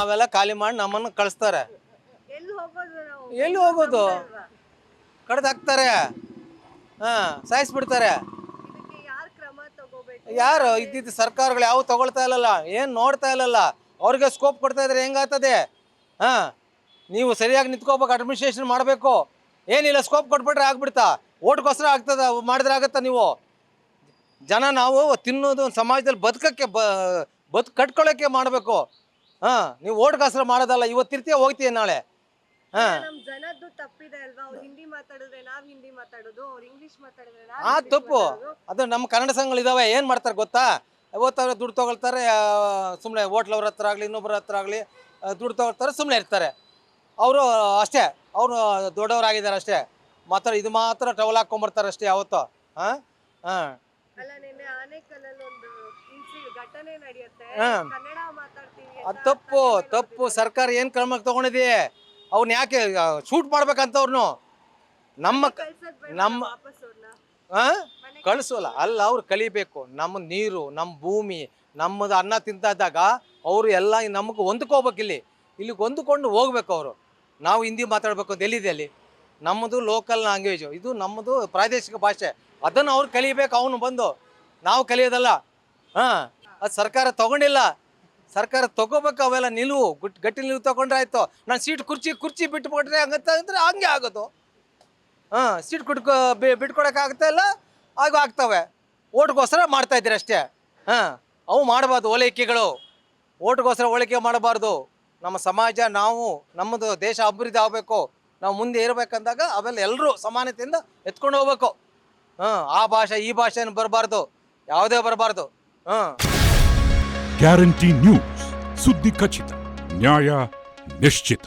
ನಾವೆಲ್ಲ ಖಾಲಿ ಮಾಡಿ ನಮ್ಮನ್ನು ಕಳಿಸ್ತಾರೆ. ಎಲ್ಲಿ ಹೋಗೋದು ನಾವು? ಎಲ್ಲಿ ಹೋಗೋದು? ಅಲ್ವಾ? ಕಡ್ದು ಹಾಕ್ತಾರೆ, ಸಾಯಿಸ್ಬಿಡ್ತಾರೆ. ಇದಕ್ಕೆ ಯಾರು ಕ್ರಮ ತಗೋಬೇಕು? ಯಾರು ಇದ್ದಿದ್ದು ಸರ್ಕಾರಗಳು ಯಾವ ತಗೊಳ್ತಾ ಇಲ್ಲಲ್ಲ, ಏನು ನೋಡ್ತಾ ಇಲ್ಲಲ್ಲ. ಅವ್ರಿಗೆ ಸ್ಕೋಪ್ ಕೊಡ್ತಾ ಇದ್ರೆ ಹೆಂಗಾಗ್ತದೆ? ನೀವು ಸರಿಯಾಗಿ ನಿಂತ್ಕೋಬೇಕು, ಅಡ್ಮಿನಿಸ್ಟ್ರೇಷನ್ ಮಾಡಬೇಕು. ಏನಿಲ್ಲ, ಸ್ಕೋಪ್ ಕೊಟ್ಬಿಟ್ರೆ ಆಗ್ಬಿಡ್ತಾ? ಓಟ್ಗೋಸ್ಕರ ಆಗ್ತದ ಮಾಡಿದ್ರೆ ಆಗತ್ತಾ? ನೀವು ಜನ ನಾವು ತಿನ್ನೋದು ಸಮಾಜದಲ್ಲಿ ಬದುಕಕ್ಕೆ ಕಟ್ಕೊಳ್ಳೋಕ್ಕೆ ಮಾಡಬೇಕು. ನೀವು ಓಟ್ಗೋಸ್ಕರ ಮಾಡೋದಲ್ಲ. ಇವತ್ತಿರ್ತೀಯ, ಹೋಗ್ತೀಯ ನಾಳೆ. ನಮ್ ಜನದ್ದು ತಪ್ಪಿದೆ ಅಲ್ವಾ? ಅವ್ರು ಹಿಂದಿ ಮಾತಾಡಿದ್ರೆ ನಾವ್ ಹಿಂದಿ ಮಾತಾಡೋದು, ಅವ್ರು ಇಂಗ್ಲಿಷ್ ಮಾತಾಡಿದ್ರೆ ತಪ್ಪು. ಅದು ನಮ್ಮ ಕನ್ನಡ ಸಂಘಗಳಿದಾವೆ, ಏನು ಮಾಡ್ತಾರೆ ಗೊತ್ತಾ? ಓದ್ತಾರೆ, ದುಡ್ಡು ತೊಗೊಳ್ತಾರೆ, ಸುಮ್ಮನೆ ಹೋಟ್ಲವ್ರ ಹತ್ರ ಆಗಲಿ ಇನ್ನೊಬ್ಬರ ಹತ್ರ ಆಗಲಿ ದುಡ್ಡು ತೊಗೊಳ್ತಾರೆ, ಸುಮ್ಮನೆ ಇರ್ತಾರೆ. ಅವರು ಅಷ್ಟೇ, ಅವರು ದೊಡ್ಡವರಾಗಿದ್ದಾರೆ ಅಷ್ಟೇ. ಇದು ಮಾತ್ರ ಟವಲ್ ಹಾಕ್ಕೊಂಬರ್ತಾರೆ ಅಷ್ಟೇ ಯಾವತ್ತೋ. ಅಲ್ಲ, ನಿನ್ನೆ ಆನೇಕಲ್ಲಲ್ಲಿ ಒಂದು ಘಟನೆ ನಡೆಯುತ್ತೆ, ಕನ್ನಡ ಮಾತಾಡ್ತೀವಿ ಅದು ತಪ್ಪು. ಸರ್ಕಾರ ಏನು ಕ್ರಮ ತಗೊಂಡಿದೆ? ಅವ್ನ ಯಾಕೆ ಶೂಟ್ ಮಾಡ್ಬೇಕಂತ ಅವ್ರನ್ನು? ನಮ್ಮ ಕಳಿಸೋಲ್ಲ ಅಲ್ಲ, ಅವ್ರು ಕಲಿಬೇಕು. ನಮ್ಮ ನೀರು, ನಮ್ಮ ಭೂಮಿ, ನಮ್ಮದು ಅನ್ನ ತಿಂತಾದಾಗ ಅವರು ಎಲ್ಲ ನಮಗೆ ಹೊಂದ್ಕೋಬೇಕು. ಇಲ್ಲಿಗೆ ಹೊಂದ್ಕೊಂಡು ಹೋಗ್ಬೇಕು ಅವರು. ನಾವು ಹಿಂದಿ ಮಾತಾಡಬೇಕು ಅಂತ ಎಲ್ಲಿದೆ? ಅಲ್ಲಿ ನಮ್ಮದು ಲೋಕಲ್ ಲ್ಯಾಂಗ್ವೇಜು, ಇದು ನಮ್ಮದು ಪ್ರಾದೇಶಿಕ ಭಾಷೆ. ಅದನ್ನು ಅವ್ರು ಕಲಿಬೇಕು. ಅವನು ಬಂದು ನಾವು ಕಲಿಯೋದಲ್ಲ. ಅದು ಸರ್ಕಾರ ತಗೊಂಡಿಲ್ಲ. ಸರ್ಕಾರ ತಗೋಬೇಕು. ಅವೆಲ್ಲ ನಿಲುವು, ಗಟ್ಟಿ ನಿಲುವು ತಗೊಂಡ್ರೆ ಆಯ್ತು. ನಾನು ಸೀಟ್ ಕುರ್ಚಿ ಬಿಟ್ಟುಬಿಟ್ರೆ ಹಂಗಂತಂದ್ರೆ ಹಂಗೆ ಆಗೋದು. ಸೀಟ್ ಬಿಟ್ಕೊಡಕ್ಕೆ ಆಗ್ತಾ ಇಲ್ಲ, ಹಾಗೂ ಆಗ್ತವೆ. ಓಟ್ಗೋಸ್ಕರ ಮಾಡ್ತಾ ಇದ್ದೀರಿ ಅಷ್ಟೇ. ಅವು ಮಾಡಬಾರ್ದು ಓಲೈಕೆಗಳು. ಓಟ್ಗೋಸ್ಕರ ಓಲೈಕೆ ಮಾಡಬಾರ್ದು. ನಮ್ಮ ಸಮಾಜ, ನಾವು ನಮ್ಮದು ದೇಶ ಅಭಿವೃದ್ಧಿ ಆಗಬೇಕು, ನಾವು ಮುಂದೆ ಇರಬೇಕಂದಾಗ ಅವೆಲ್ಲ ಎಲ್ಲರೂ ಸಮಾನತೆಯಿಂದ ಎತ್ಕೊಂಡು ಹೋಗ್ಬೇಕು. ಆ ಭಾಷೆ ಈ ಭಾಷೆಯನ್ನು ಬರಬಾರ್ದು, ಯಾವುದೇ ಬರಬಾರ್ದು. ಗ್ಯಾರಂಟಿ ನ್ಯೂಸ್, ಸುದ್ದಿ ಖಚಿತ, ನ್ಯಾಯ ನಿಶ್ಚಿತ.